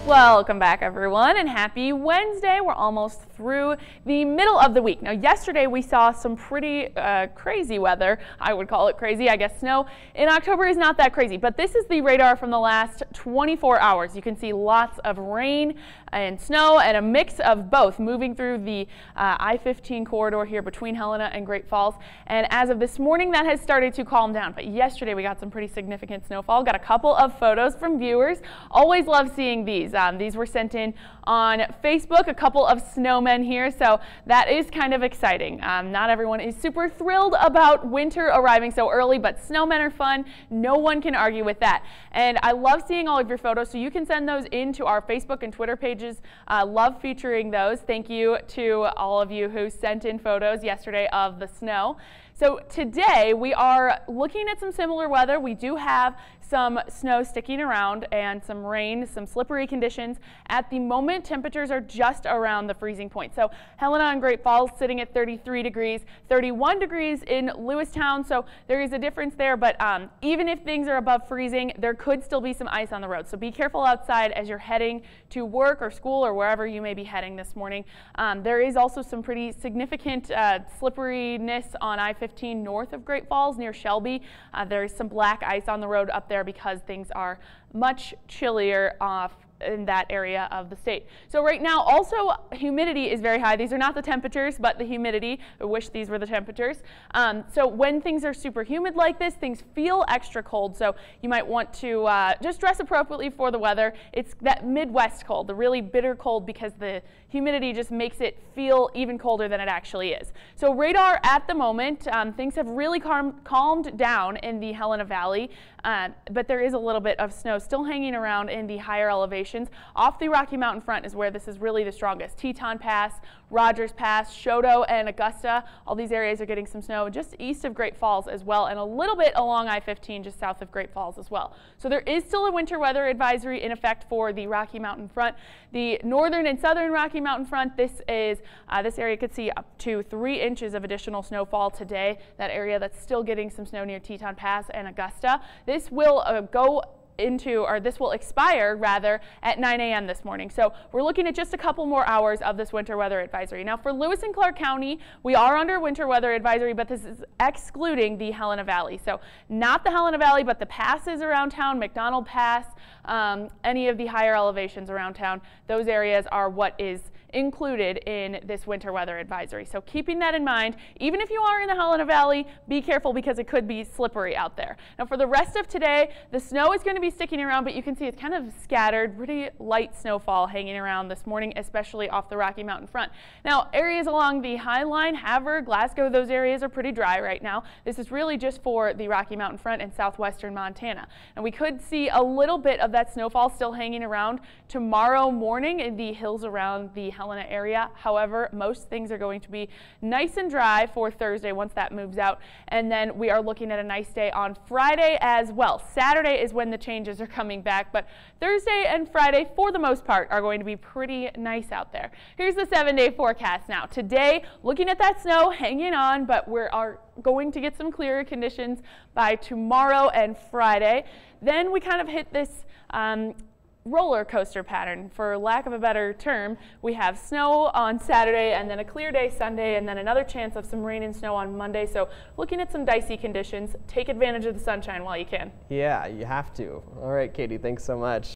Welcome back, everyone, and happy Wednesday. We're almost through the middle of the week. Now, yesterday we saw some pretty crazy weather. I would call it crazy. I guess snow in October is not that crazy, but this is the radar from the last 24 hours. You can see lots of rain and snow and a mix of both moving through the I-15 corridor here between Helena and Great Falls. And as of this morning, that has started to calm down. But yesterday we got some pretty significant snowfall. Got a couple of photos from viewers. Always love seeing these. These were sent in on Facebook, a couple of snowmen here, so that is kind of exciting. Not everyone is super thrilled about winter arriving so early, but snowmen are fun. No one can argue with that. And I love seeing all of your photos, so you can send those into our Facebook and Twitter pages. Love featuring those. Thank you to all of you who sent in photos yesterday of the snow. So today we are looking at some similar weather. We do have some snow sticking around and some rain, some slippery conditions. At the moment, temperatures are just around the freezing point. So Helena and Great Falls sitting at 33 degrees, 31 degrees in Lewistown. So there is a difference there, but even if things are above freezing, there could still be some ice on the road. So be careful outside as you're heading to work or school or wherever you may be heading this morning. There is also some pretty significant slipperiness on I-15 north of Great Falls near Shelby. There is some black ice on the road up there because things are much chillier in that area of the state. So right now also humidity is very high. These are not the temperatures, but the humidity. I wish these were the temperatures. So when things are super humid like this, things feel extra cold. So you might want to just dress appropriately for the weather. It's that Midwest cold, the really bitter cold, because the humidity just makes it feel even colder than it actually is. So radar at the moment, things have really calmed down in the Helena Valley, but there is a little bit of snow still hanging around in the higher elevations. Off the Rocky Mountain front is where this is really the strongest. Teton Pass, Rogers Pass, Choteau, and Augusta, all these areas are getting some snow just east of Great Falls as well, and a little bit along I-15 just south of Great Falls as well. So there is still a winter weather advisory in effect for the Rocky Mountain front. The northern and southern Rocky Mountain front, this area could see up to 3 inches of additional snowfall today. That area that's still getting some snow near Teton Pass and Augusta. This will this will expire rather at 9 a.m. this morning. So we're looking at just a couple more hours of this winter weather advisory. Now for Lewis and Clark County, we are under winter weather advisory, but this is excluding the Helena Valley. So not the Helena Valley, but the passes around town, McDonald Pass, any of the higher elevations around town, those areas are what is included in this winter weather advisory. So keeping that in mind, even if you are in the Helena Valley, be careful because it could be slippery out there. Now for the rest of today, the snow is going to be sticking around, but you can see it's kind of scattered, pretty light snowfall hanging around this morning, especially off the Rocky Mountain front. Now areas along the High Line, Havre, Glasgow, those areas are pretty dry right now. This is really just for the Rocky Mountain front and southwestern Montana. And we could see a little bit of that snowfall still hanging around tomorrow morning in the hills around the Helena area. However, most things are going to be nice and dry for Thursday once that moves out. And then we are looking at a nice day on Friday as well. Saturday is when the changes are coming back, but Thursday and Friday, for the most part, are going to be pretty nice out there. Here's the 7-day forecast now. Today, looking at that snow hanging on, but we are going to get some clearer conditions by tomorrow and Friday. Then we kind of hit this roller coaster pattern, for lack of a better term. We have snow on Saturday and then a clear day Sunday and then another chance of some rain and snow on Monday. So looking at some dicey conditions. Take advantage of the sunshine while you can. Yeah, you have to. All right, Katie, thanks so much.